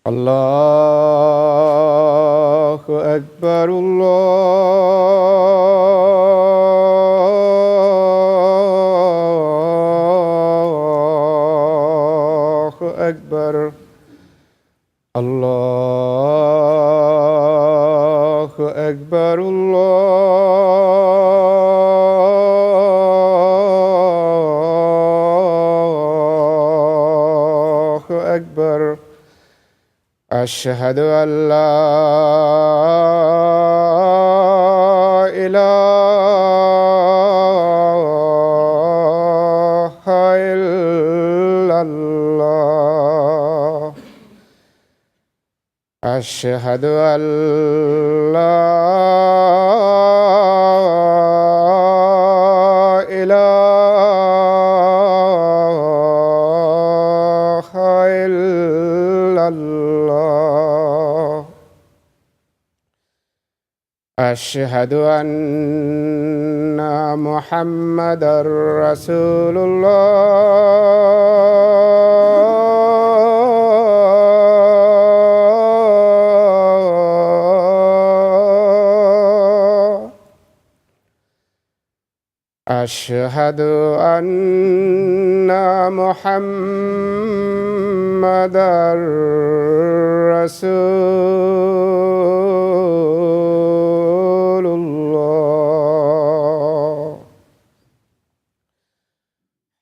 الله أكبر الله أكبر الله أكبر الله أكبر أشهد أن لا إله إلا الله أشهد أن لا إله إلا الله أشهد أن محمدًا رسول الله أشهد أن محمدًا رسول الله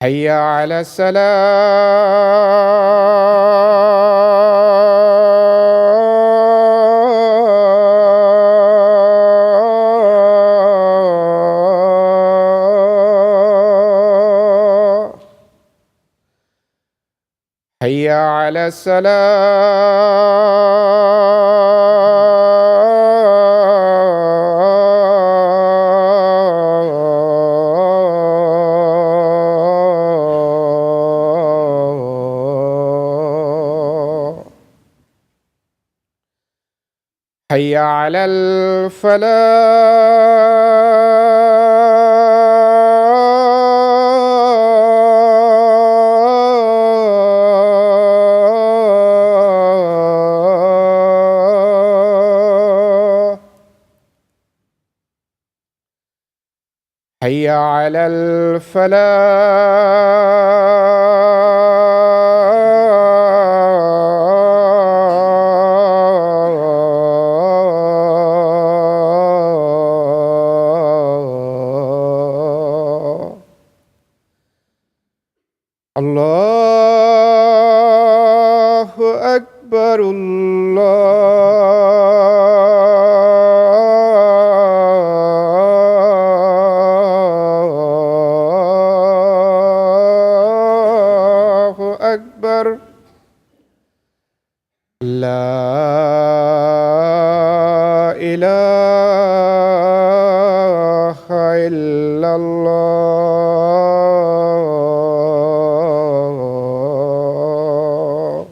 حي على الصلاة حي على الصلاة حي على الفلاح حي على الفلاح الله أكبر الله أكبر لا إله إلا الله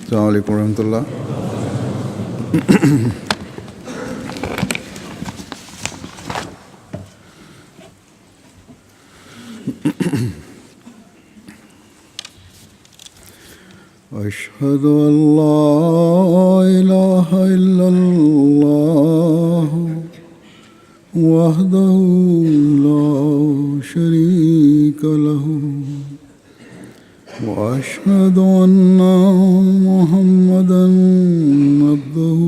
السلام عليكم ورحمة الله. أشهد أن لا إله إلا الله وحده لا شريك له وأشهد أن محمدًا عبده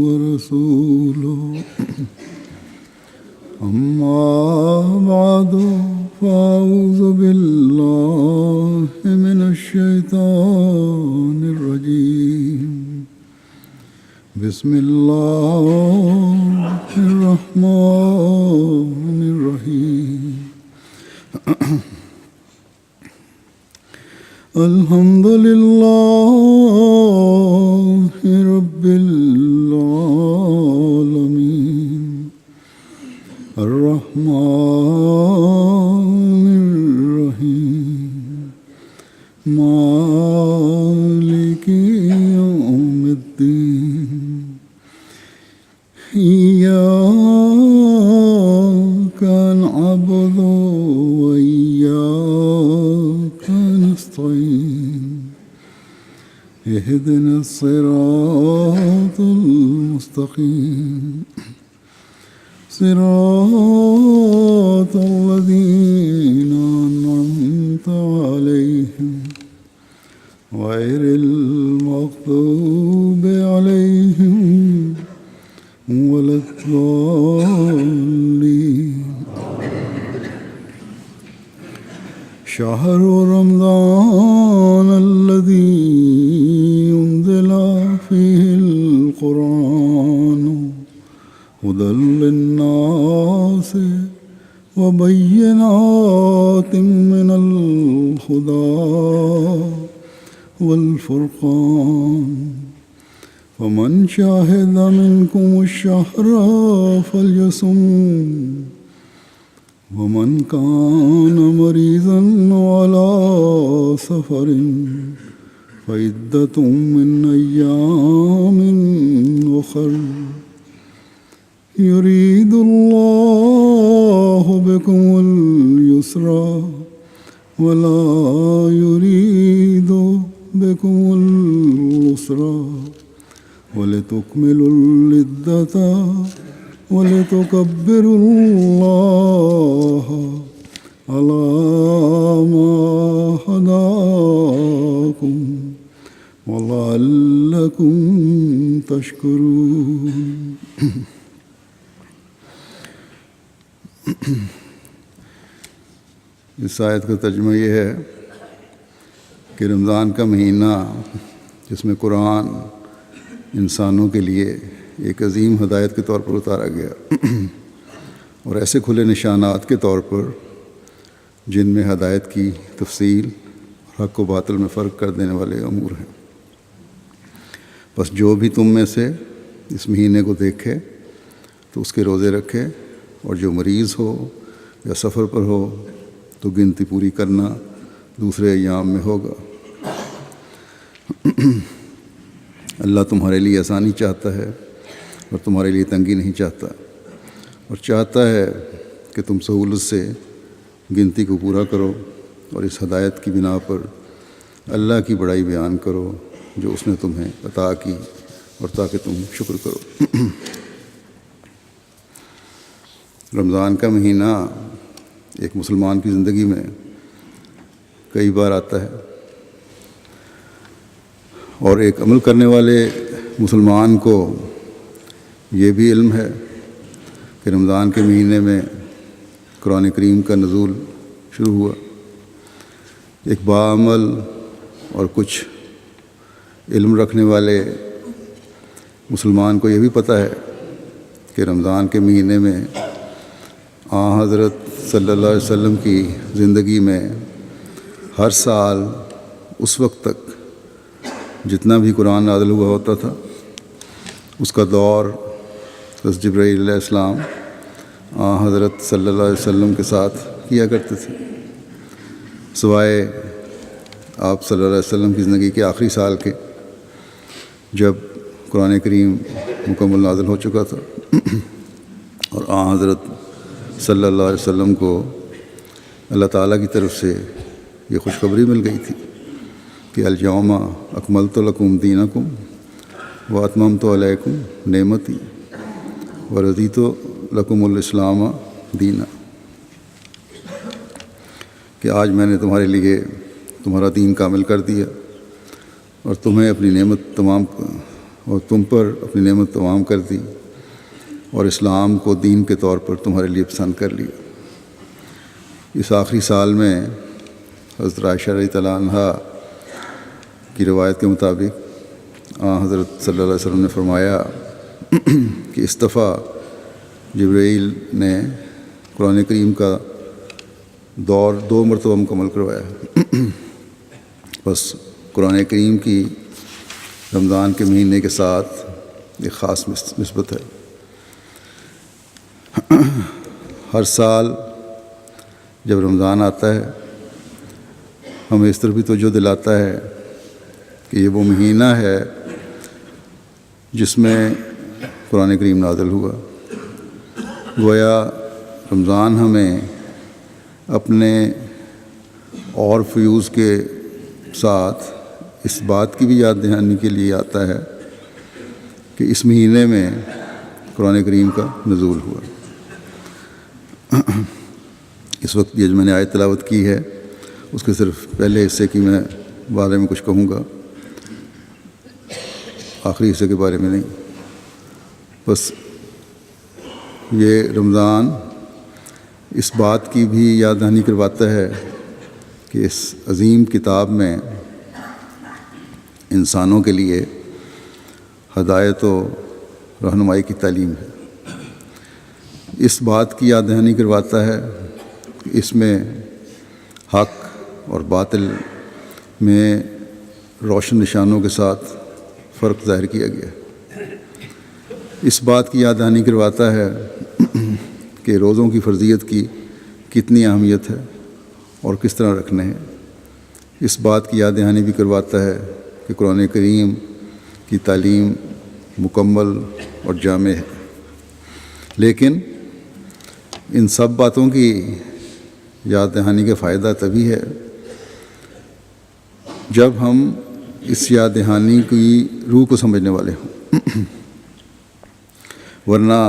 ورسوله أما بعد فأعوذ بالله من الشيطان الرجيم بسم الله الرحمن الرحيم الحمد لله اهدنا الصراط المستقيم صراط الذين أنعمت عليهم غير المغضوب عليهم ولا الضالين. شهر رمضان الذي أنزل فيه القرآن هدى للناس وبينات من الهدى والفرقان فمن شهد منكم الشهر فليصم ومن كان مريضا على سفر فعدة من أيام أخر يريد الله بكم اليسر ولا يريد بكم العسر ولتكملوا العدة ولتكبروا الله على ما هداكم ولعلكم تشكرون. اس آیت کا ترجمہ یہ ہے کہ رمضان کا مہینہ جس میں قرآن انسانوں کے لیے ایک عظیم ہدایت کے طور پر اتارا گیا اور ایسے کھلے نشانات کے طور پر جن میں ہدایت کی تفصیل اور حق و باطل میں فرق کر دینے والے امور ہیں. بس جو بھی تم میں سے اس مہینے کو دیکھے تو اس کے روزے رکھے، اور جو مریض ہو یا سفر پر ہو تو گنتی پوری کرنا دوسرے ایام میں ہوگا. اللہ تمہارے لیے آسانی چاہتا ہے اور تمہارے لیے تنگی نہیں چاہتا، اور چاہتا ہے کہ تم سہولت سے گنتی کو پورا کرو اور اس ہدایت کی بنا پر اللہ کی بڑائی بیان کرو جو اس نے تمہیں عطا کی، اور تاکہ تم شکر کرو. رمضان کا مہینہ ایک مسلمان کی زندگی میں کئی بار آتا ہے، اور ایک عمل کرنے والے مسلمان کو یہ بھی علم ہے کہ رمضان کے مہینے میں قرآن کریم کا نزول شروع ہوا. ایک باعمل اور کچھ علم رکھنے والے مسلمان کو یہ بھی پتہ ہے کہ رمضان کے مہینے میں حضرت صلی اللہ علیہ وسلم کی زندگی میں ہر سال اس وقت تک جتنا بھی قرآن نازل ہوا ہوتا تھا اس کا دور حضرت جبرائیل علیہ السلام حضرت صلی اللہ علیہ وسلم کے ساتھ کیا کرتے تھے، سوائے آپ صلی اللہ علیہ وسلم کی زندگی کے آخری سال کے، جب قرآن کریم مکمل نازل ہو چکا تھا اور حضرت صلی اللہ علیہ وسلم کو اللہ تعالیٰ کی طرف سے یہ خوشخبری مل گئی تھی کہ الیوم اکملت لکم دینکم واتممت علیکم نعمتی ورضیت لکم الاسلام دینا، کہ آج میں نے تمہارے لیے تمہارا دین کامل کر دیا اور تمہیں اپنی نعمت تمام اور تم پر اپنی نعمت تمام کر دی اور اسلام کو دین کے طور پر تمہارے لیے پسند کر لیا. اس آخری سال میں حضرت عائشہ رضی اللہ عنہا کی روایت کے مطابق حضرت صلی اللہ علیہ وسلم نے فرمایا کہ اس دفعہ جبرائیل نے قرآن کریم کا دور 2 مرتبہ مکمل کروایا. بس قرآن کریم کی رمضان کے مہینے کے ساتھ ایک خاص نسبت ہے. ہر سال جب رمضان آتا ہے ہمیں اس طرح بھی توجہ دلاتا ہے کہ یہ وہ مہینہ ہے جس میں قرآن کریم نازل ہوا. گویا رمضان ہمیں اپنے اور فیوز کے ساتھ اس بات کی بھی یاد دہانی کے لیے آتا ہے کہ اس مہینے میں قرآن کریم کا نزول ہوا۔ اس وقت یہ جو میں نے آیت تلاوت کی ہے اس کے صرف پہلے حصے کی میں بارے میں کچھ کہوں گا، آخری حصے کے بارے میں نہیں۔ بس یہ رمضان اس بات کی بھی یاد دہانی کرواتا ہے کہ اس عظیم کتاب میں انسانوں کے لیے ہدایت و رہنمائی کی تعلیم ہے۔ اس بات کی یاد دہانی کرواتا ہے کہ اس میں حق اور باطل میں روشن نشانوں کے ساتھ فرق ظاہر کیا گیا ہے۔ اس بات کی یاد دہانی کرواتا ہے کہ روزوں کی فرضیت کی کتنی اہمیت ہے اور کس طرح رکھنے ہیں۔ اس بات کی یاد دہانی بھی کرواتا ہے کہ قرآن کریم کی تعلیم مکمل اور جامع ہے۔ لیکن ان سب باتوں کی یاد دہانی کا فائدہ تبھی ہے جب ہم اس یاد دہانی کی روح کو سمجھنے والے ہوں، ورنہ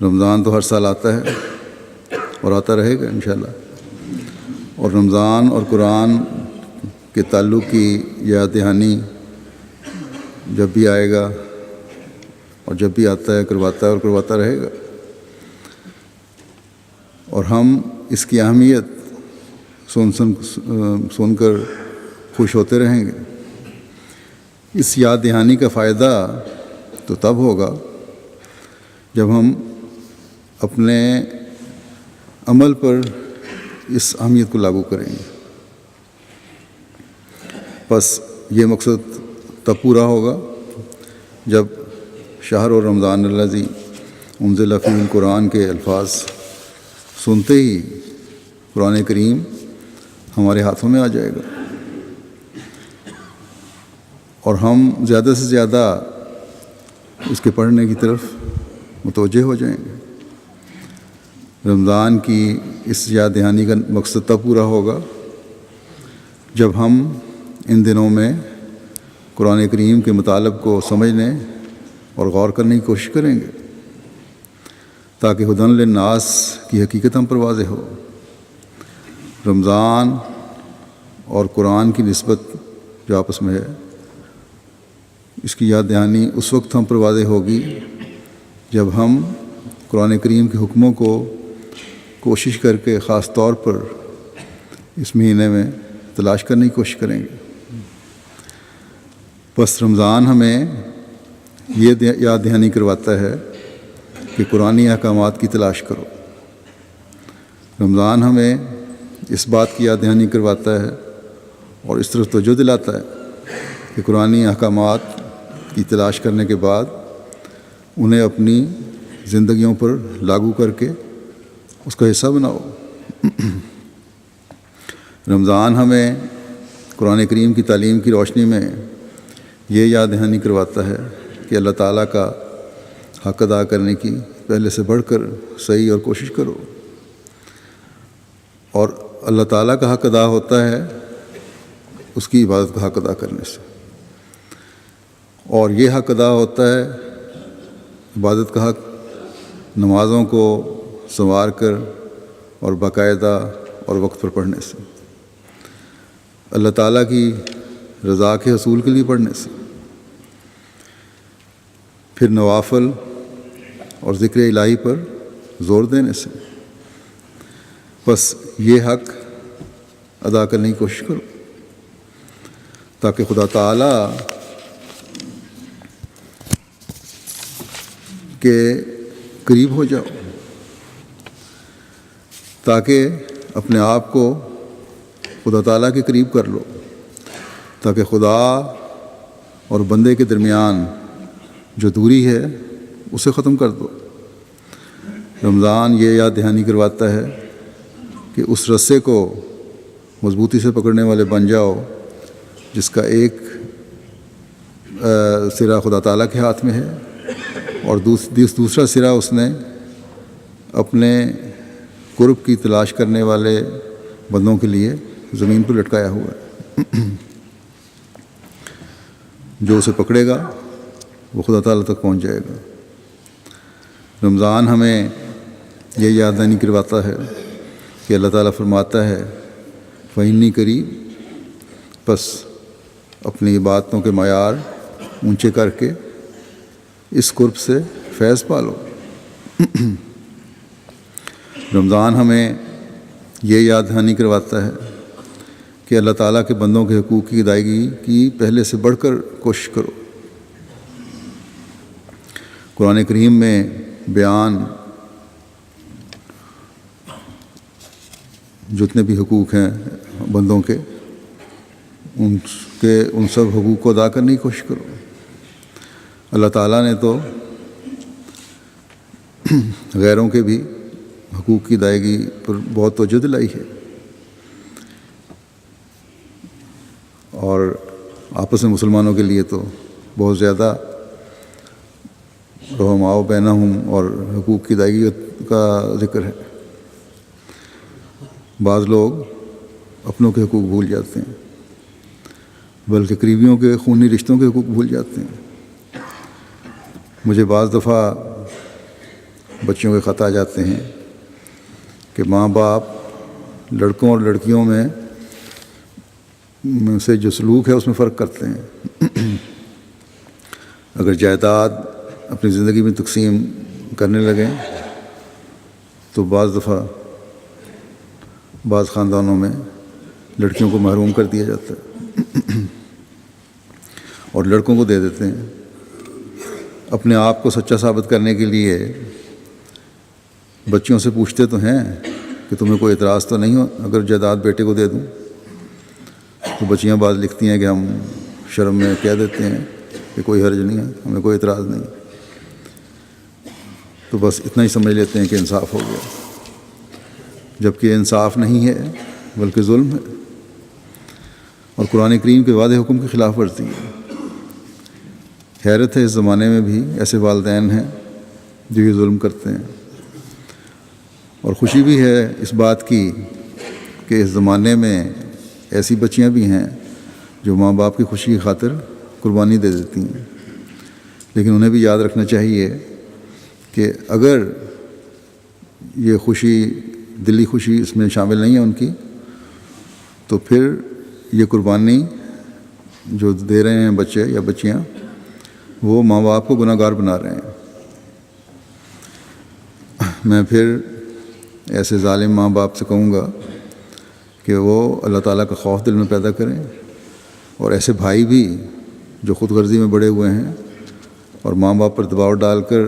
رمضان تو ہر سال آتا ہے اور آتا رہے گا انشاءاللہ، اور رمضان اور قرآن کے تعلق کی یاد دہانی جب بھی آئے گا اور جب بھی آتا ہے کرواتا ہے اور کرواتا رہے گا، اور ہم اس کی اہمیت سن کر خوش ہوتے رہیں گے۔ اس یاد دہانی کا فائدہ تو تب ہوگا جب ہم اپنے عمل پر اس اہمیت کو لاگو کریں گے۔ بس یہ مقصد تب پورا ہوگا جب شہر و رمضان الذی انزل فیہ القرآن کے الفاظ سنتے ہی قرآن کریم ہمارے ہاتھوں میں آ جائے گا اور ہم زیادہ سے زیادہ اس کے پڑھنے کی طرف متوجہ ہو جائیں گے۔ رمضان کی اس یاد دہانی کا مقصد تب پورا ہوگا جب ہم ان دنوں میں قرآن کریم کے مطالب کو سمجھنے اور غور کرنے کی کوشش کریں گے تاکہ ہدی للناس کی حقیقت ہم پر واضح ہو۔ رمضان اور قرآن کی نسبت جو آپس میں ہے، اس کی یاد دہانی اس وقت ہم پر واضح ہوگی جب ہم قرآن کریم کے حکموں کو کوشش کر کے خاص طور پر اس مہینے میں تلاش کرنے کی کوشش کریں گے۔ بس رمضان ہمیں یہ یاد دہانی کرواتا ہے کہ قرآنی احکامات کی تلاش کرو۔ رمضان ہمیں اس بات کی یاد دہانی کرواتا ہے اور اس طرف توجہ دلاتا ہے کہ قرآنی احکامات کی تلاش کرنے کے بعد انہیں اپنی زندگیوں پر لاگو کر کے اس کا حصہ بناؤ۔ رمضان ہمیں قرآن کریم کی تعلیم کی روشنی میں یہ یاد دہانی کرواتا ہے کہ اللہ تعالیٰ کا حق ادا کرنے کی پہلے سے بڑھ کر صحیح اور کوشش کرو، اور اللہ تعالیٰ کا حق ادا ہوتا ہے اس کی عبادت کا حق ادا کرنے سے، اور یہ حق ادا ہوتا ہے عبادت کا حق نمازوں کو سنوار کر اور باقاعدہ اور وقت پر پڑھنے سے، اللہ تعالیٰ کی رضا کے حصول کے لیے پڑھنے سے، پھر نوافل اور ذکر الہی پر زور دینے سے۔ بس یہ حق ادا کرنے کی کوشش کرو تاکہ خدا تعالیٰ کے قریب ہو جاؤ، تاکہ اپنے آپ کو خدا تعالیٰ کے قریب کر لو، تاکہ خدا اور بندے کے درمیان جو دوری ہے اسے ختم کر دو۔ رمضان یہ یاد دہانی کرواتا ہے کہ اس رسے کو مضبوطی سے پکڑنے والے بن جاؤ جس کا ایک سرا خدا تعالیٰ کے ہاتھ میں ہے اور دوسرا سرا اس نے اپنے قرب کی تلاش کرنے والے بندوں کے لیے زمین پر لٹکایا ہوا ہے۔ جو اسے پکڑے گا وہ خدا تعالیٰ تک پہنچ جائے گا۔ رمضان ہمیں یہ یاد دہانی کرواتا ہے کہ اللہ تعالیٰ فرماتا ہے فإنی قریب، پس اپنی عبادتوں کے معیار اونچے کر کے اس قرب سے فیض پالو۔ رمضان ہمیں یہ یاد دہانی کرواتا ہے کہ اللہ تعالیٰ کے بندوں کے حقوق کی ادائیگی کی پہلے سے بڑھ کر کوشش کرو۔ قرآن کریم میں بیان جتنے بھی حقوق ہیں بندوں کے ان سب حقوق کو ادا کرنے کی کوشش کرو۔ اللہ تعالیٰ نے تو غیروں کے بھی حقوق کی ادائیگی پر بہت توجہ دلائی ہے، اور آپس میں مسلمانوں کے لیے تو بہت زیادہ رحماء بینہم اور حقوق کی ادائیگی کا ذکر ہے۔ بعض لوگ اپنوں کے حقوق بھول جاتے ہیں، بلکہ قریبیوں کے خونی رشتوں کے حقوق بھول جاتے ہیں۔ مجھے بعض دفعہ بچوں کے خط آ جاتے ہیں کہ ماں باپ لڑکوں اور لڑکیوں میں سے جو سلوک ہے اس میں فرق کرتے ہیں۔ اگر جائیداد اپنی زندگی میں تقسیم کرنے لگیں تو بعض دفعہ بعض خاندانوں میں لڑکیوں کو محروم کر دیا جاتا ہے اور لڑکوں کو دے دیتے ہیں۔ اپنے آپ کو سچا ثابت کرنے کے لیے بچیوں سے پوچھتے تو ہیں کہ تمہیں کوئی اعتراض تو نہیں ہو اگر جائیداد بیٹے کو دے دوں؟ تو بچیاں بعض لکھتی ہیں کہ ہم شرم میں کہہ دیتے ہیں کہ کوئی حرج نہیں ہے، ہمیں کوئی اعتراض نہیں، تو بس اتنا ہی سمجھ لیتے ہیں کہ انصاف ہو گیا، جبکہ انصاف نہیں ہے بلکہ ظلم ہے، اور قرآن کریم کے واضح حکم کی خلاف ورزی ہے۔ حیرت ہے اس زمانے میں بھی ایسے والدین ہیں جو یہ ظلم کرتے ہیں، اور خوشی بھی ہے اس بات کی کہ اس زمانے میں ایسی بچیاں بھی ہیں جو ماں باپ کی خوشی کی خاطر قربانی دے دیتی ہیں، لیکن انہیں بھی یاد رکھنا چاہیے کہ اگر یہ خوشی دلی خوشی اس میں شامل نہیں ہے ان کی، تو پھر یہ قربانی جو دے رہے ہیں بچے یا بچیاں، وہ ماں باپ کو گناہ گار بنا رہے ہیں۔ میں پھر ایسے ظالم ماں باپ سے کہوں گا کہ وہ اللہ تعالیٰ کا خوف دل میں پیدا کریں، اور ایسے بھائی بھی جو خود غرضی میں بڑے ہوئے ہیں اور ماں باپ پر دباؤ ڈال کر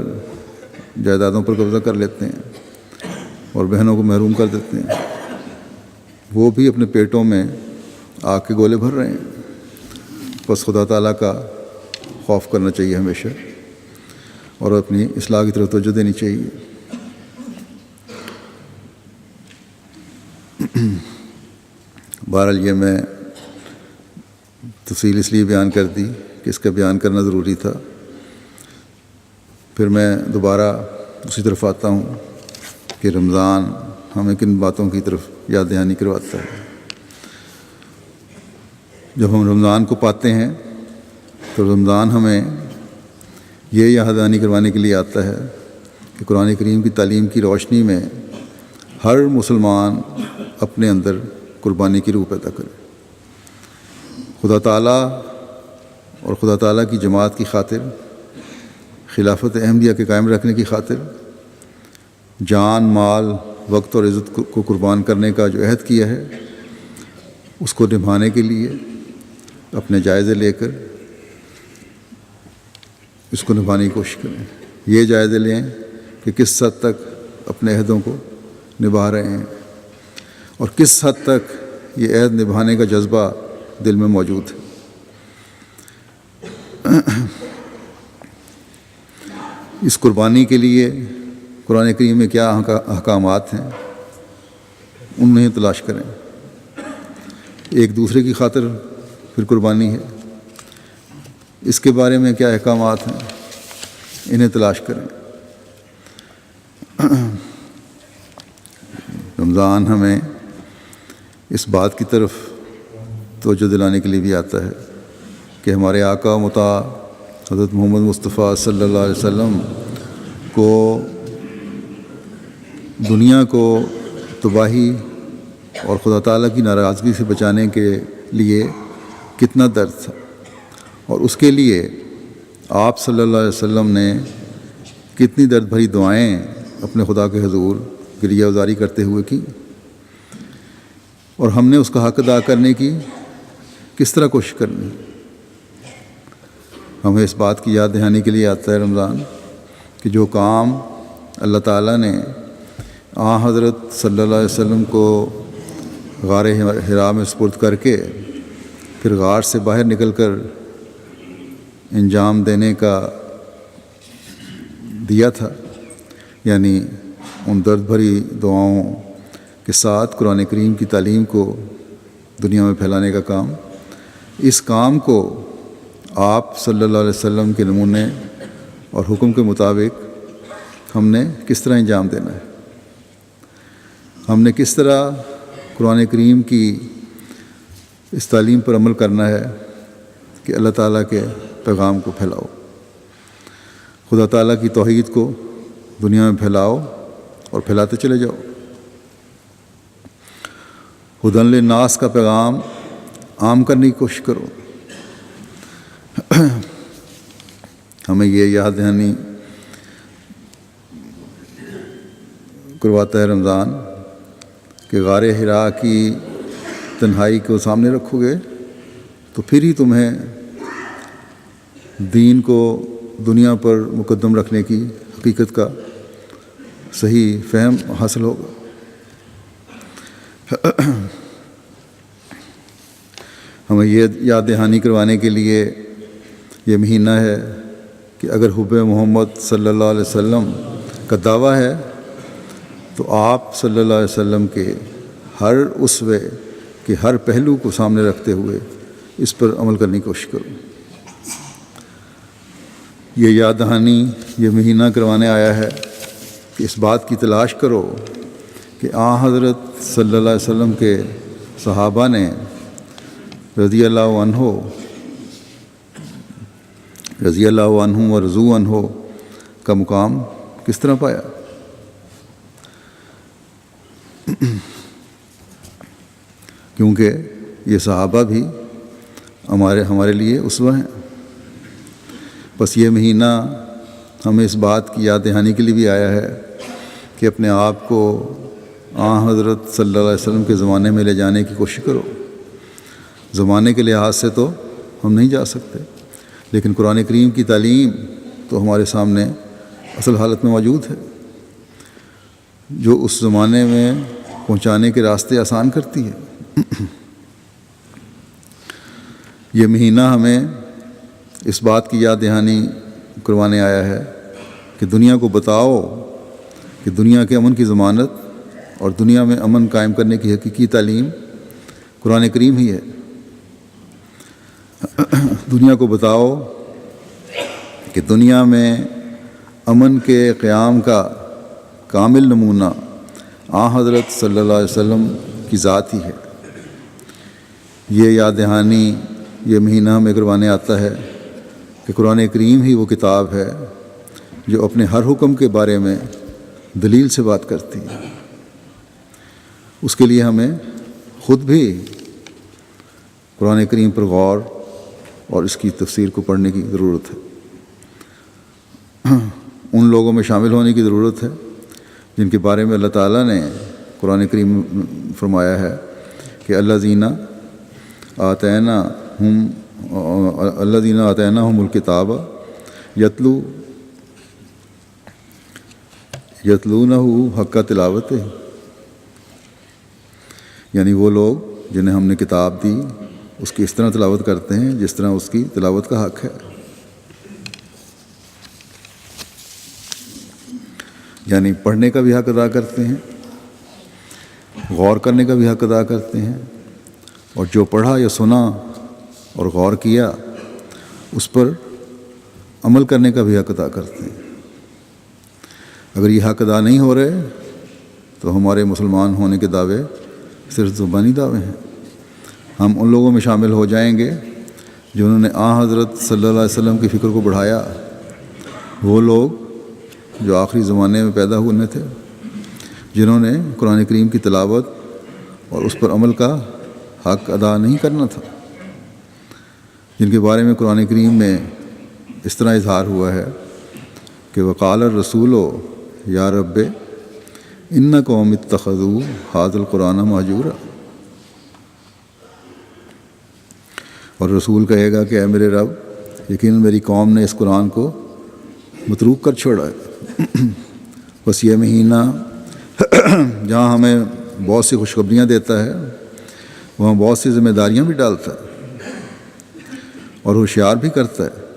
جائیدادوں پر قبضہ کر لیتے ہیں اور بہنوں کو محروم کر دیتے ہیں، وہ بھی اپنے پیٹوں میں آگ کے گولے بھر رہے ہیں۔ بس خدا تعالیٰ کا خوف کرنا چاہیے ہمیشہ، اور اپنی اصلاح کی طرف توجہ دینی چاہیے۔ بہرحال یہ میں تفصیل اس لیے بیان کر دی کہ اس کا بیان کرنا ضروری تھا۔ پھر میں دوبارہ اسی طرف آتا ہوں کہ رمضان ہمیں کن باتوں کی طرف یاد دہانی کرواتا ہے۔ جب ہم رمضان کو پاتے ہیں تو رمضان ہمیں یہ یاد دہانی کروانے کے لیے آتا ہے کہ قرآن کریم کی تعلیم کی روشنی میں ہر مسلمان اپنے اندر قربانی کی روح پیدا کرے، خدا تعالیٰ اور خدا تعالیٰ کی جماعت کی خاطر، خلافت احمدیہ کے قائم رکھنے کی خاطر جان، مال، وقت اور عزت کو قربان کرنے کا جو عہد کیا ہے اس کو نبھانے کے لیے اپنے جائزے لے کر اس کو نبھانے کی کوشش کریں۔ یہ جائزے لیں کہ کس حد تک اپنے عہدوں کو نبھا رہے ہیں اور کس حد تک یہ عہد نبھانے کا جذبہ دل میں موجود ہے۔ اس قربانی کے لیے قرآن کریم میں کیا احکامات ہیں انہیں تلاش کریں۔ ایک دوسرے کی خاطر پھر قربانی ہے، اس کے بارے میں کیا احکامات ہیں انہیں تلاش کریں۔ رمضان ہمیں اس بات کی طرف توجہ دلانے کے لیے بھی آتا ہے کہ ہمارے آقا مطاع حضرت محمد مصطفیٰ صلی اللہ علیہ وسلم کو دنیا کو تباہی اور خدا تعالیٰ کی ناراضگی سے بچانے کے لیے کتنا درد تھا، اور اس کے لیے آپ صلی اللہ علیہ وسلم نے کتنی درد بھری دعائیں اپنے خدا کے حضور گریہ وزاری کرتے ہوئے کی، اور ہم نے اس کا حق ادا کرنے کی کس طرح کوشش کرنی۔ ہمیں اس بات کی یاد دہانی کے لیے آتا ہے رمضان کہ جو کام اللہ تعالیٰ نے حضرت صلی اللہ علیہ وسلم کو غار حرا میں سپرد کر کے پھر غار سے باہر نکل کر انجام دینے کا دیا تھا، یعنی ان درد بھری دعاؤں کے ساتھ قرآن کریم کی تعلیم کو دنیا میں پھیلانے کا کام، اس کام کو آپ صلی اللہ علیہ وسلم کے نمونے اور حکم کے مطابق ہم نے کس طرح انجام دینا ہے، ہم نے کس طرح قرآن کریم کی اس تعلیم پر عمل کرنا ہے کہ اللہ تعالیٰ کے پیغام کو پھیلاؤ، خدا تعالیٰ کی توحید کو دنیا میں پھیلاؤ اور پھیلاتے چلے جاؤ۔ ہدی للناس کا پیغام عام کرنے کی کوشش کرو۔ ہمیں یہ یاد دہانی کرواتا ہے رمضان کہ غار حرا کی تنہائی کو سامنے رکھو گے تو پھر ہی تمہیں دین کو دنیا پر مقدم رکھنے کی حقیقت کا صحیح فہم حاصل ہوگا۔ ہمیں یہ یاد دہانی کروانے کے لیے یہ مہینہ ہے کہ اگر حب محمد صلی اللہ علیہ وسلم کا دعویٰ ہے تو آپ صلی اللہ علیہ وسلم کے ہر اسوے کے ہر پہلو کو سامنے رکھتے ہوئے اس پر عمل کرنے کی کوشش کرو۔ یہ یاد دہانی یہ مہینہ کروانے آیا ہے کہ اس بات کی تلاش کرو کہ حضرت صلی اللہ علیہ وسلم کے صحابہ نے رضی اللہ عنہ و رضو عنہ کا مقام کس طرح پایا۔ کیونکہ یہ صحابہ بھی ہمارے لیے اسوہ ہیں۔ بس یہ مہینہ ہمیں اس بات کی یاد دہانی کے لیے بھی آیا ہے کہ اپنے آپ کو حضرت صلی اللہ علیہ وسلم کے زمانے میں لے جانے کی کوشش کرو۔ زمانے کے لحاظ سے تو ہم نہیں جا سکتے، لیکن قرآن کریم کی تعلیم تو ہمارے سامنے اصل حالت میں موجود ہے، جو اس زمانے میں پہنچانے کے راستے آسان کرتی ہے۔ یہ مہینہ ہمیں اس بات کی یاد دہانی کروانے آیا ہے کہ دنیا کو بتاؤ کہ دنیا کے امن کی ضمانت اور دنیا میں امن قائم کرنے کی حقیقی تعلیم قرآن کریم ہی ہے۔ دنیا کو بتاؤ کہ دنیا میں امن کے قیام کا کامل نمونہ حضرت صلی اللہ علیہ وسلم کی ذات ہی ہے۔ یہ یاد دہانی یہ مہینہ ہمیں کروانے آتا ہے کہ قرآن کریم ہی وہ کتاب ہے جو اپنے ہر حکم کے بارے میں دلیل سے بات کرتی ہے۔ اس کے لیے ہمیں خود بھی قرآن کریم پر غور اور اس کی تفسیر کو پڑھنے کی ضرورت ہے۔ ان لوگوں میں شامل ہونے کی ضرورت ہے جن کے بارے میں اللہ تعالیٰ نے قرآن کریم فرمایا ہے کہ الذین آتیناہم الکتاب یتلونہ حق تلاوت، یعنی وہ لوگ جنہیں ہم نے کتاب دی اس کی اس طرح تلاوت کرتے ہیں جس طرح اس کی تلاوت کا حق ہے۔ یعنی پڑھنے کا بھی حق ادا کرتے ہیں، غور کرنے کا بھی حق ادا کرتے ہیں، اور جو پڑھا یا سنا اور غور کیا اس پر عمل کرنے کا بھی حق ادا کرتے ہیں۔ اگر یہ حق ادا نہیں ہو رہے تو ہمارے مسلمان ہونے کے دعوے صرف زبانی دعوے ہیں۔ ہم ان لوگوں میں شامل ہو جائیں گے جنہوں نے حضرت صلی اللہ علیہ وسلم کی فکر کو بڑھایا، وہ لوگ جو آخری زمانے میں پیدا ہونے تھے، جنہوں نے قرآن کریم کی تلاوت اور اس پر عمل کا حق ادا نہیں کرنا تھا، جن کے بارے میں قرآن کریم میں اس طرح اظہار ہوا ہے کہ وقال الرسول یا رب ان قوم اتخذوا ھذا القرآن مہجورا، اور رسول کہے گا کہ اے میرے رب، یقیناً میری قوم نے اس قرآن کو متروک کر چھوڑا ہے۔ بس یہ مہینہ جہاں ہمیں بہت سی خوشخبریاں دیتا ہے، وہاں بہت سی ذمہ داریاں بھی ڈالتا ہے اور ہوشیار بھی کرتا ہے،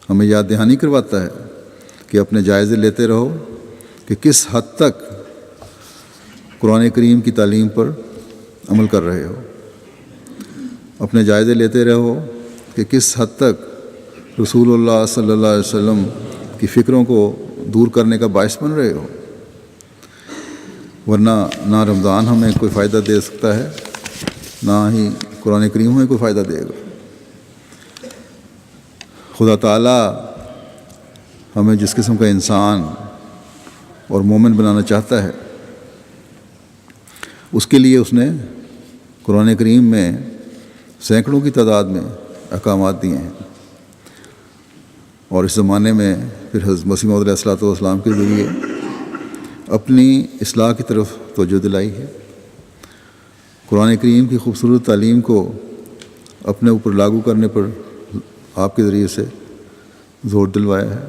ہمیں یاد دہانی کرواتا ہے کہ اپنے جائزے لیتے رہو کہ کس حد تک قرآن کریم کی تعلیم پر عمل کر رہے ہو، اپنے جائزے لیتے رہو کہ کس حد تک رسول اللہ صلی اللہ علیہ وسلم کی فکروں کو دور کرنے کا باعث بن رہے ہو، ورنہ نہ رمضان ہمیں کوئی فائدہ دے سکتا ہے، نہ ہی قرآن کریم ہمیں کوئی فائدہ دے گا۔ خدا تعالیٰ ہمیں جس قسم کا انسان اور مومن بنانا چاہتا ہے، اس کے لیے اس نے قرآن کریم میں سینکڑوں کی تعداد میں احکامات دیے ہیں، اور اس زمانے میں پھر حضرت مسیح موعود علیہ الصلوۃ والسلام کے ذریعے اپنی اصلاح کی طرف توجہ دلائی ہے، قرآن کریم کی خوبصورت تعلیم کو اپنے اوپر لاگو کرنے پر آپ کے ذریعے سے زور دلوایا ہے۔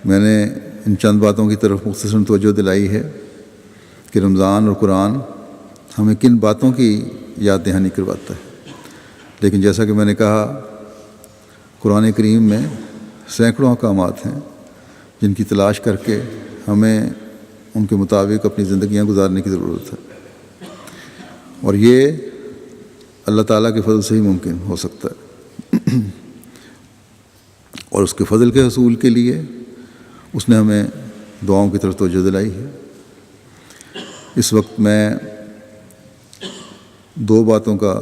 میں نے ان چند باتوں کی طرف مختصراً توجہ دلائی ہے کہ رمضان اور قرآن ہمیں کن باتوں کی یاد دہانی کرواتا ہے، لیکن جیسا کہ میں نے کہا، قرآن کریم میں سینکڑوں احکامات ہیں جن کی تلاش کر کے ہمیں ان کے مطابق اپنی زندگیاں گزارنے کی ضرورت ہے، اور یہ اللہ تعالیٰ کے فضل سے ہی ممکن ہو سکتا ہے، اور اس کے فضل کے حصول کے لیے اس نے ہمیں دعاؤں کی طرف توجہ دلائی ہے۔ اس وقت میں دو باتوں کا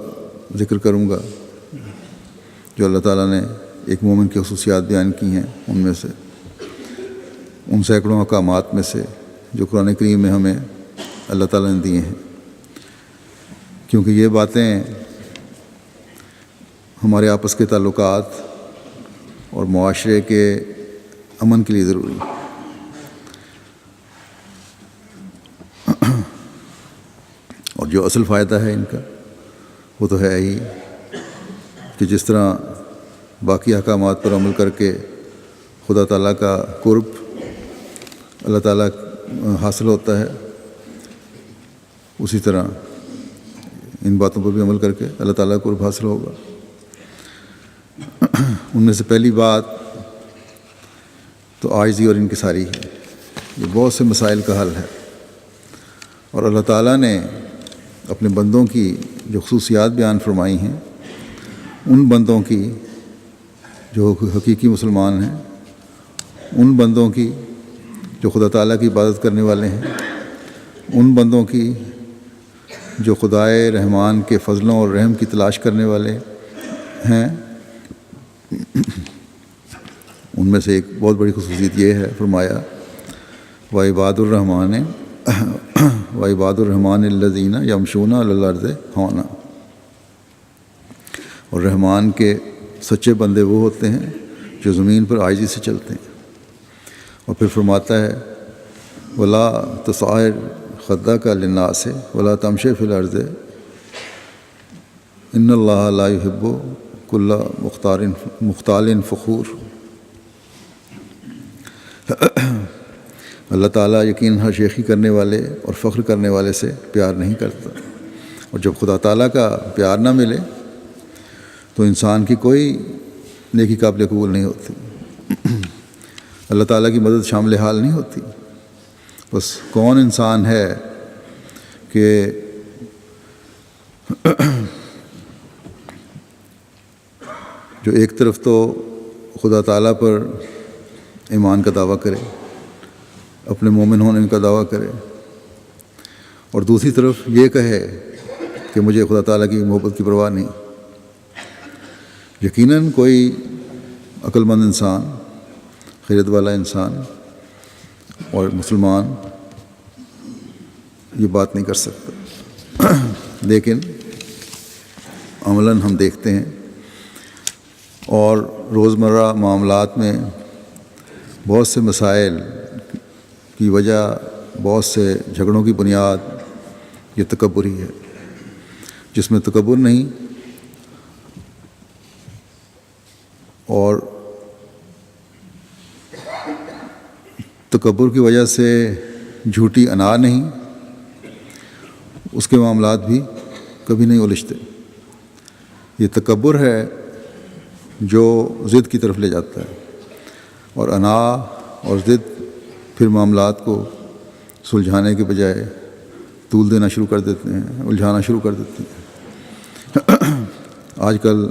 ذکر کروں گا جو اللہ تعالیٰ نے ایک مومن کی خصوصیات بیان کی ہیں، ان میں سے، ان سینکڑوں احکامات میں سے جو قرآن کریم میں ہمیں اللہ تعالیٰ نے دیے ہیں، کیونکہ یہ باتیں ہمارے آپس کے تعلقات اور معاشرے کے امن کے لیے ضروری ہے۔ اور جو اصل فائدہ ہے ان کا وہ تو ہے ہی کہ جس طرح باقی احکامات پر عمل کر کے خدا تعالیٰ کا قرب اللہ تعالیٰ حاصل ہوتا ہے، اسی طرح ان باتوں پر بھی عمل کر کے اللہ تعالیٰ کا قرب حاصل ہوگا۔ ان میں سے پہلی بات تو عاجزی اور انکساری ہے۔ یہ بہت سے مسائل کا حل ہے، اور اللہ تعالیٰ نے اپنے بندوں کی جو خصوصیات بیان فرمائی ہیں، ان بندوں کی جو حقیقی مسلمان ہیں، ان بندوں کی جو خدا تعالیٰ کی عبادت کرنے والے ہیں، ان بندوں کی جو خدائے رحمان کے فضلوں اور رحم کی تلاش کرنے والے ہیں، ان میں سے ایک بہت بڑی خصوصیت یہ ہے، فرمایا وعباد الرحمن الذین یمشون علی الارض ہونا، اور رحمان کے سچے بندے وہ ہوتے ہیں جو زمین پر عاجزی سے چلتے ہیں۔ اور پھر فرماتا ہے ولا تصعر خدک للناس ولا تمشی فی الارض ان اللہ لا یحب کل مختال فخور۔ اللہ تعالیٰ یقیناً ہر شیخی کرنے والے اور فخر کرنے والے سے پیار نہیں کرتا، اور جب خدا تعالیٰ کا پیار نہ ملے تو انسان کی کوئی نیکی قابل قبول نہیں ہوتی، اللہ تعالیٰ کی مدد شامل حال نہیں ہوتی۔ بس کون انسان ہے کہ جو ایک طرف تو خدا تعالیٰ پر ایمان کا دعویٰ کرے، اپنے مومن ہونے کا دعویٰ کرے، اور دوسری طرف یہ کہے کہ مجھے خدا تعالیٰ کی محبت کی پرواہ نہیں۔ یقیناً کوئی عقل مند انسان، خیرت والا انسان اور مسلمان یہ بات نہیں کر سکتا، لیکن عملاً ہم دیکھتے ہیں اور روزمرہ معاملات میں بہت سے مسائل کی وجہ، بہت سے جھگڑوں کی بنیاد یہ تکبر ہی ہے۔ جس میں تکبر نہیں اور تکبر کی وجہ سے جھوٹی انا نہیں، اس کے معاملات بھی کبھی نہیں الجھتے۔ یہ تکبر ہے جو ضد کی طرف لے جاتا ہے، اور انا اور ضد پھر معاملات کو سلجھانے کے بجائے طول دینا شروع کر دیتے ہیں، الجھانا شروع کر دیتے ہیں۔ آج کل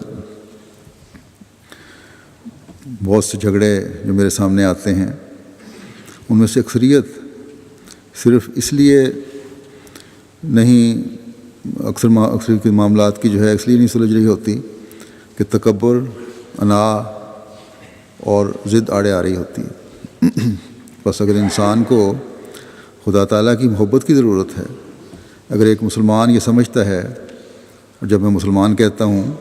بہت سے جھگڑے جو میرے سامنے آتے ہیں، ان میں سے اکثریت صرف اس لیے نہیں، اکثر کے معاملات کی جو ہے اس لیے نہیں سلجھ رہی ہوتی کہ تکبر، انا اور ضد آڑے آ رہی ہوتی ہے۔ بس اگر انسان کو خدا تعالیٰ کی محبت کی ضرورت ہے، اگر ایک مسلمان یہ سمجھتا ہے، اور جب میں مسلمان کہتا ہوں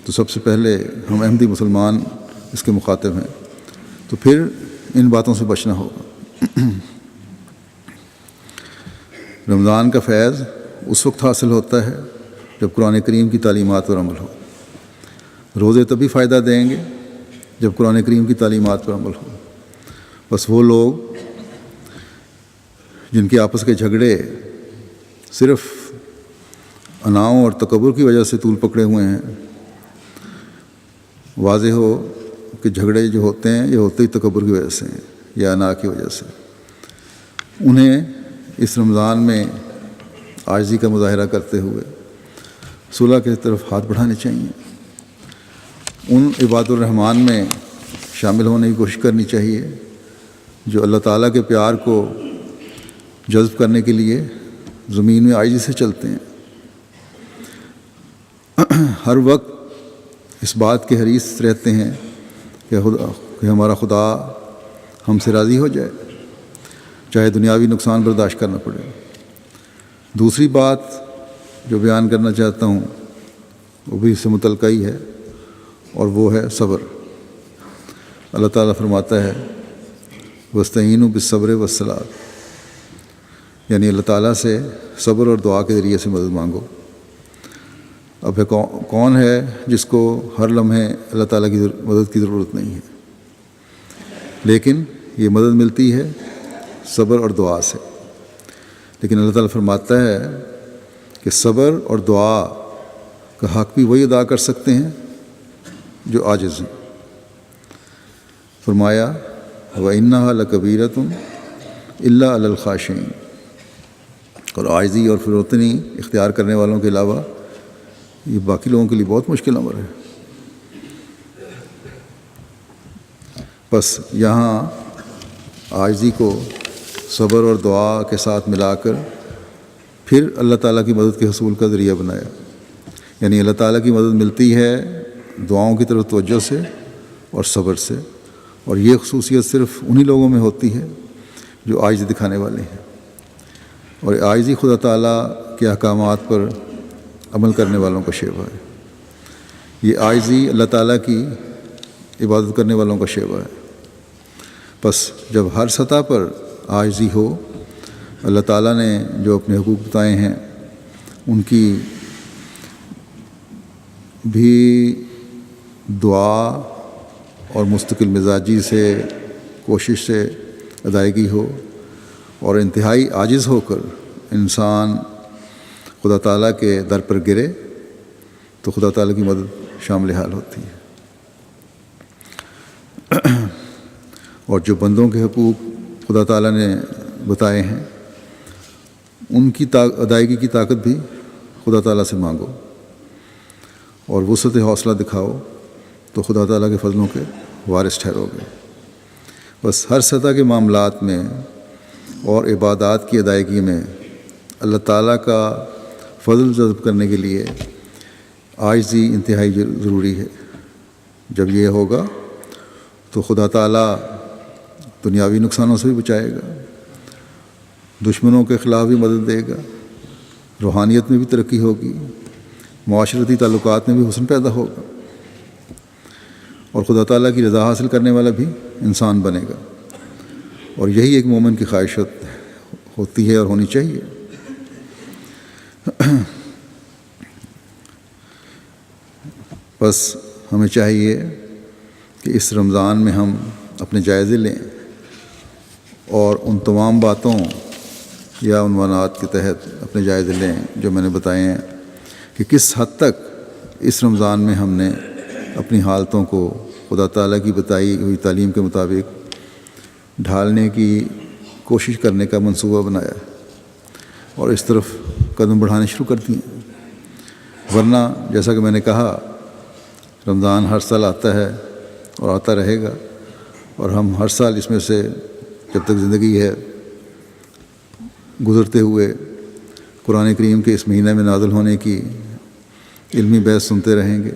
تو سب سے پہلے ہم احمدی مسلمان اس کے مخاطب ہیں، تو پھر ان باتوں سے بچنا ہوگا۔ رمضان کا فیض اس وقت حاصل ہوتا ہے جب قرآن کریم کی تعلیمات پر عمل ہو۔ روزے تبھی فائدہ دیں گے جب قرآن کریم کی تعلیمات پر عمل ہو۔ بس وہ لوگ جن کے آپس کے جھگڑے صرف اناؤں اور تکبر کی وجہ سے طول پکڑے ہوئے ہیں، واضح ہو کہ جھگڑے جو ہوتے ہیں یہ ہوتے ہی تکبر کی وجہ سے ہیں یا انا کی وجہ سے، انہیں اس رمضان میں عاجزی کا مظاہرہ کرتے ہوئے صلح کی طرف ہاتھ بڑھانے چاہیے۔ ان عباد الرحمن میں شامل ہونے کی کوشش کرنی چاہیے جو اللہ تعالیٰ کے پیار کو جذب کرنے کے لیے زمین میں عاجزی سے چلتے ہیں، ہر وقت اس بات کے حریص رہتے ہیں کہ ہمارا خدا ہم سے راضی ہو جائے، چاہے دنیاوی نقصان برداشت کرنا پڑے۔ دوسری بات جو بیان کرنا چاہتا ہوں وہ بھی اس سے متعلقہ ہی ہے، اور وہ ہے صبر۔ اللہ تعالیٰ فرماتا ہے وَاسْتَعِینُوا بِالصَّبْرِ وَالصَّلَاةِ، یعنی اللہ تعالیٰ سے صبر اور دعا کے ذریعے سے مدد مانگو۔ اب کون ہے جس کو ہر لمحے اللہ تعالیٰ کی مدد کی ضرورت نہیں ہے، لیکن یہ مدد ملتی ہے صبر اور دعا سے۔ لیکن اللہ تعالیٰ فرماتا ہے کہ صبر اور دعا کا حق بھی وہی ادا کر سکتے ہیں جو عاجز ہیں۔ فرمایا وَإِنَّهَا لَكَبِيرَةٌ إِلَّا عَلَى الْخَاشِعِينَ، اور عاجزی اور فروتنی اختیار کرنے والوں کے علاوہ یہ باقی لوگوں کے لیے بہت مشکل امر ہے۔ بس یہاں عاجزی کو صبر اور دعا کے ساتھ ملا کر پھر اللہ تعالیٰ کی مدد کے حصول کا ذریعہ بنایا، یعنی اللہ تعالیٰ کی مدد ملتی ہے دعاؤں کی طرف توجہ سے اور صبر سے، اور یہ خصوصیت صرف انہی لوگوں میں ہوتی ہے جو عاجزی دکھانے والے ہیں، اور عاجزی خدا تعالیٰ کے احکامات پر عمل کرنے والوں کا شیوہ ہے۔ یہ عاجزی اللہ تعالیٰ کی عبادت کرنے والوں کا شیوہ ہے۔ بس جب ہر سطح پر عاجزی ہو، اللہ تعالیٰ نے جو اپنے حقوق بتائے ہیں ان کی بھی دعا اور مستقل مزاجی سے، کوشش سے ادائیگی ہو، اور انتہائی عاجز ہو کر انسان خدا تعالیٰ کے در پر گرے، تو خدا تعالیٰ کی مدد شامل حال ہوتی ہے۔ اور جو بندوں کے حقوق خدا تعالیٰ نے بتائے ہیں ان کی ادائیگی کی طاقت بھی خدا تعالیٰ سے مانگو، اور وسعت حوصلہ دکھاؤ، تو خدا تعالیٰ کے فضلوں کے وارث ٹھہرو گے۔ بس ہر سطح کے معاملات میں اور عبادات کی ادائیگی میں اللہ تعالیٰ کا فضل جذب کرنے کے لیے عاجزی انتہائی ضروری ہے۔ جب یہ ہوگا تو خدا تعالیٰ دنیاوی نقصانوں سے بھی بچائے گا، دشمنوں کے خلاف بھی مدد دے گا، روحانیت میں بھی ترقی ہوگی، معاشرتی تعلقات میں بھی حسن پیدا ہوگا، اور خدا تعالیٰ کی رضا حاصل کرنے والا بھی انسان بنے گا۔ اور یہی ایک مومن کی خواہش ہوتی ہے اور ہونی چاہیے۔ بس ہمیں چاہیے کہ اس رمضان میں ہم اپنے جائزے لیں اور ان تمام باتوں یا عنوانات کے تحت اپنے جائزے لیں جو میں نے بتائے ہیں کہ کس حد تک اس رمضان میں ہم نے اپنی حالتوں کو خدا تعالیٰ کی بتائی ہوئی تعلیم کے مطابق ڈھالنے کی کوشش کرنے کا منصوبہ بنایا اور اس طرف قدم بڑھانے شروع کر دیے۔ ورنہ جیسا کہ میں نے کہا، رمضان ہر سال آتا ہے اور آتا رہے گا، اور ہم ہر سال اس میں سے جب تک زندگی ہے گزرتے ہوئے قرآن کریم کے اس مہینے میں نازل ہونے کی علمی بحث سنتے رہیں گے۔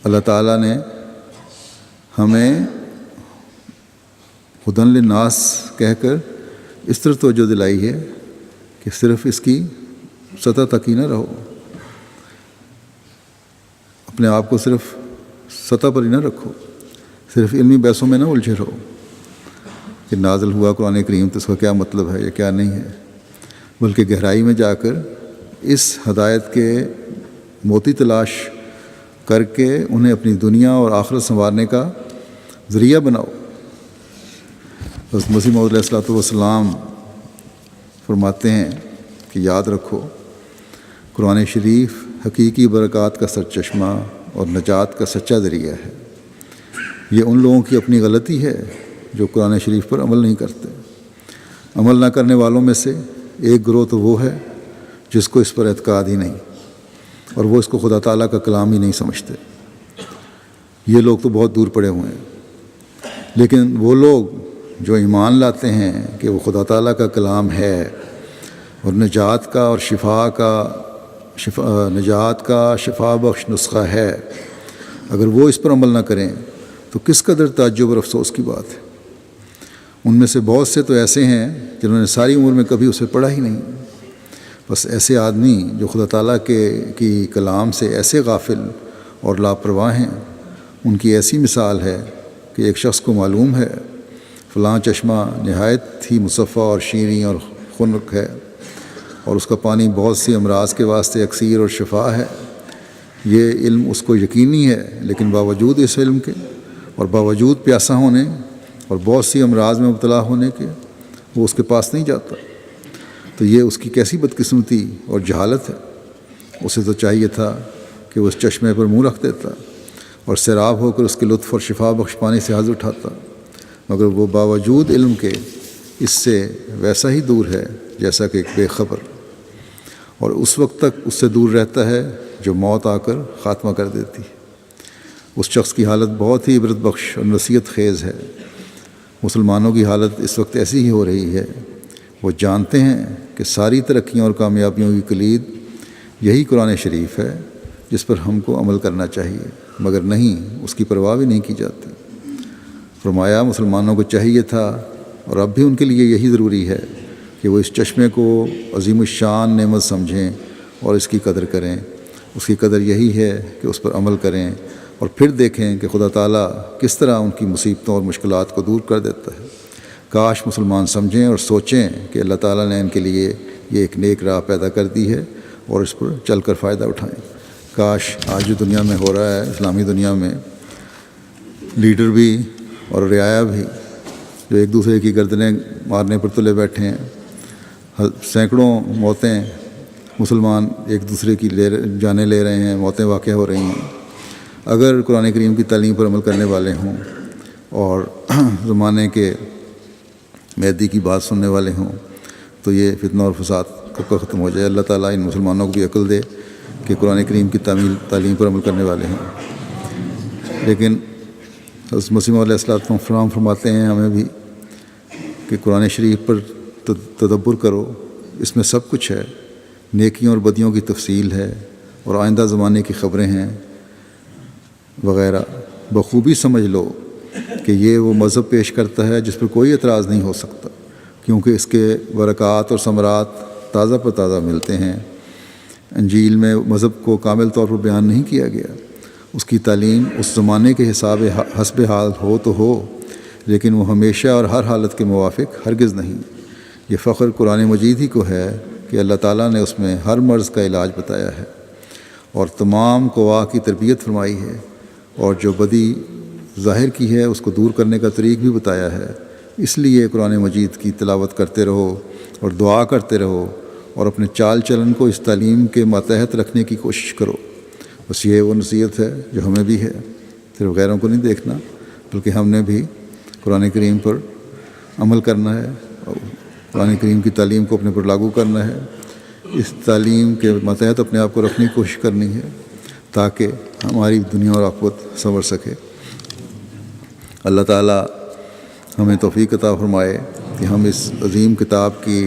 اللہ تعالیٰ نے ہمیں ہدی للناس کہہ کر اس طرح توجہ دلائی ہے کہ صرف اس کی سطح تک ہی نہ رہو، اپنے آپ کو صرف سطح پر ہی نہ رکھو، صرف علمی بحثوں میں نہ الجھے رہو کہ نازل ہوا قرآن کریم تو اس کا کیا مطلب ہے یا کیا نہیں ہے، بلکہ گہرائی میں جا کر اس ہدایت کے موتی تلاش کر کے انہیں اپنی دنیا اور آخرت سنوارنے کا ذریعہ بناؤ۔ حضرت مسیح موعود علیہ السلام فرماتے ہیں کہ یاد رکھو، قرآن شریف حقیقی برکات کا سرچشمہ اور نجات کا سچا ذریعہ ہے۔ یہ ان لوگوں کی اپنی غلطی ہے جو قرآن شریف پر عمل نہیں کرتے۔ عمل نہ کرنے والوں میں سے ایک گروہ تو وہ ہے جس کو اس پر اعتقاد ہی نہیں، اور وہ اس کو خدا تعالیٰ کا کلام ہی نہیں سمجھتے۔ یہ لوگ تو بہت دور پڑے ہوئے ہیں، لیکن وہ لوگ جو ایمان لاتے ہیں کہ وہ خدا تعالیٰ کا کلام ہے اور نجات کا شفا بخش نسخہ ہے، اگر وہ اس پر عمل نہ کریں تو کس قدر تعجب اور افسوس کی بات ہے۔ ان میں سے بہت سے تو ایسے ہیں جنہوں نے ساری عمر میں کبھی اسے پڑھا ہی نہیں۔ بس ایسے آدمی جو خدا تعالیٰ کی کلام سے ایسے غافل اور لاپرواہ ہیں، ان کی ایسی مثال ہے کہ ایک شخص کو معلوم ہے فلاں چشمہ نہایت ہی مصفیٰ اور شیریں اور خنک ہے، اور اس کا پانی بہت سی امراض کے واسطے اکسیر اور شفا ہے۔ یہ علم اس کو یقینی ہے، لیکن باوجود اس علم کے اور باوجود پیاسا ہونے اور بہت سی امراض میں مبتلا ہونے کے وہ اس کے پاس نہیں جاتا۔ تو یہ اس کی کیسی بدقسمتی اور جہالت ہے۔ اسے تو چاہیے تھا کہ وہ اس چشمے پر منہ رکھ دیتا اور سیراب ہو کر اس کے لطف اور شفا بخش پانی سے حاضر اٹھاتا، مگر وہ باوجود علم کے اس سے ویسا ہی دور ہے جیسا کہ ایک بے خبر، اور اس وقت تک اس سے دور رہتا ہے جو موت آ کر خاتمہ کر دیتی۔ اس شخص کی حالت بہت ہی عبرت بخش اور نصیحت خیز ہے۔ مسلمانوں کی حالت اس وقت ایسی ہی ہو رہی ہے۔ وہ جانتے ہیں کہ ساری ترقیوں اور کامیابیوں کی کلید یہی قرآن شریف ہے جس پر ہم کو عمل کرنا چاہیے، مگر نہیں، اس کی پرواہ بھی نہیں کی جاتی۔ فرمایا مسلمانوں کو چاہیے تھا، اور اب بھی ان کے لیے یہی ضروری ہے کہ وہ اس چشمے کو عظیم الشان نعمت سمجھیں اور اس کی قدر کریں۔ اس کی قدر یہی ہے کہ اس پر عمل کریں اور پھر دیکھیں کہ خدا تعالیٰ کس طرح ان کی مصیبتوں اور مشکلات کو دور کر دیتا ہے۔ کاش مسلمان سمجھیں اور سوچیں کہ اللہ تعالیٰ نے ان کے لیے یہ ایک نیک راہ پیدا کر دی ہے اور اس پر چل کر فائدہ اٹھائیں۔ کاش آج جو دنیا میں ہو رہا ہے، اسلامی دنیا میں، لیڈر بھی اور رعایا بھی جو ایک دوسرے کی گردنیں مارنے پر تلے بیٹھے ہیں، سینکڑوں موتیں مسلمان ایک دوسرے کی جانیں لے رہے ہیں، موتیں واقع ہو رہی ہیں۔ اگر قرآن کریم کی تعلیم پر عمل کرنے والے ہوں اور زمانے کے مہدی کی بات سننے والے ہوں تو یہ فتنہ اور فساد کب ختم ہو جائے۔ اللہ تعالیٰ ان مسلمانوں کو بھی عقل دے کہ قرآن کریم کی تعلیم پر عمل کرنے والے ہوں۔ لیکن حضرت مسیح علیہ السلام فرماتے ہیں ہمیں بھی کہ قرآن شریف پر تدبر کرو، اس میں سب کچھ ہے، نیکیوں اور بدیوں کی تفصیل ہے اور آئندہ زمانے کی خبریں ہیں وغیرہ۔ بخوبی سمجھ لو کہ یہ وہ مذہب پیش کرتا ہے جس پر کوئی اعتراض نہیں ہو سکتا، کیونکہ اس کے برکات اور ثمرات تازہ پر تازہ ملتے ہیں۔ انجیل میں مذہب کو کامل طور پر بیان نہیں کیا گیا، اس کی تعلیم اس زمانے کے حسب حال ہو، لیکن وہ ہمیشہ اور ہر حالت کے موافق ہرگز نہیں۔ یہ فخر قرآن مجید ہی کو ہے کہ اللہ تعالیٰ نے اس میں ہر مرض کا علاج بتایا ہے اور تمام قوا کی تربیت فرمائی ہے، اور جو بدی ظاہر کی ہے اس کو دور کرنے کا طریق بھی بتایا ہے۔ اس لیے قرآن مجید کی تلاوت کرتے رہو اور دعا کرتے رہو اور اپنے چال چلن کو اس تعلیم کے ماتحت رکھنے کی کوشش کرو۔ بس یہ وہ نصیحت ہے جو ہمیں بھی ہے، صرف غیروں کو نہیں دیکھنا بلکہ ہم نے بھی قرآن کریم پر عمل کرنا ہے اور قرآن کریم کی تعلیم کو اپنے پر لاگو کرنا ہے۔ اس تعلیم کے ماتحت اپنے آپ کو رکھنے کی کوشش کرنی ہے تاکہ ہماری دنیا اور آخرت سنور سکے۔ اللہ تعالیٰ ہمیں توفیق عطا فرمائے کہ ہم اس عظیم کتاب کی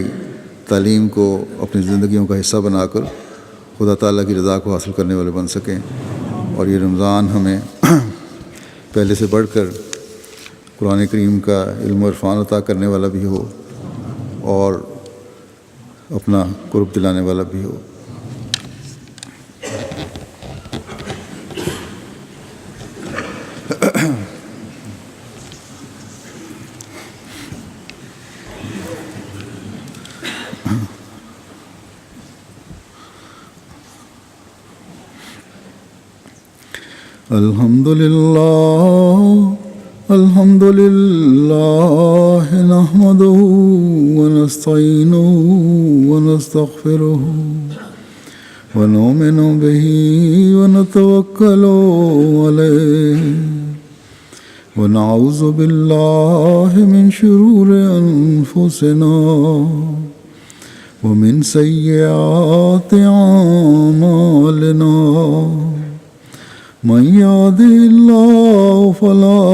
تعلیم کو اپنی زندگیوں کا حصہ بنا کر خدا تعالیٰ کی رضا کو حاصل کرنے والے بن سکیں، اور یہ رمضان ہمیں پہلے سے بڑھ کر قرآن کریم کا علم و عرفان عطا کرنے والا بھی ہو اور اپنا قرب دلانے والا بھی ہو۔ الحمد لله نحمده ونستعينه ونستغفره ونؤمن به ونتوكل عليه ونعوذ بالله من شرور أنفسنا ومن سيئات أعمالنا، من يهده الله فلا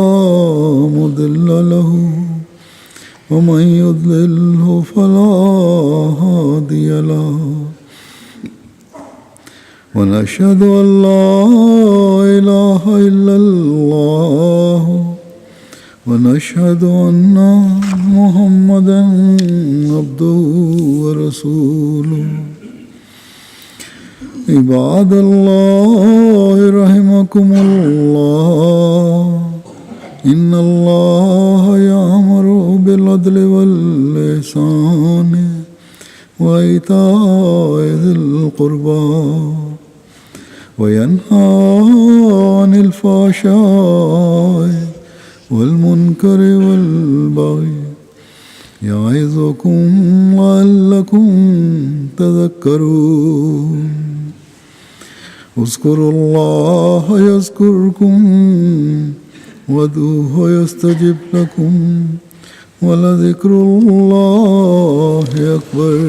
مضل له ومن يضلله فلا هادي له، ونشهد أن لا إله إلا الله ونشهد أن محمدا عبده ورسوله۔ عباد الله رحمكم الله، إن الله يأمر بالعدل والإحسان وإيتاء ذي القربى وينهى عن الفحشاء والمنكر والبغي يعظكم لعلكم تذكرون۔ اذكروا الله يذكركم وادعوه يستجب لكم ولذكر الله أكبر۔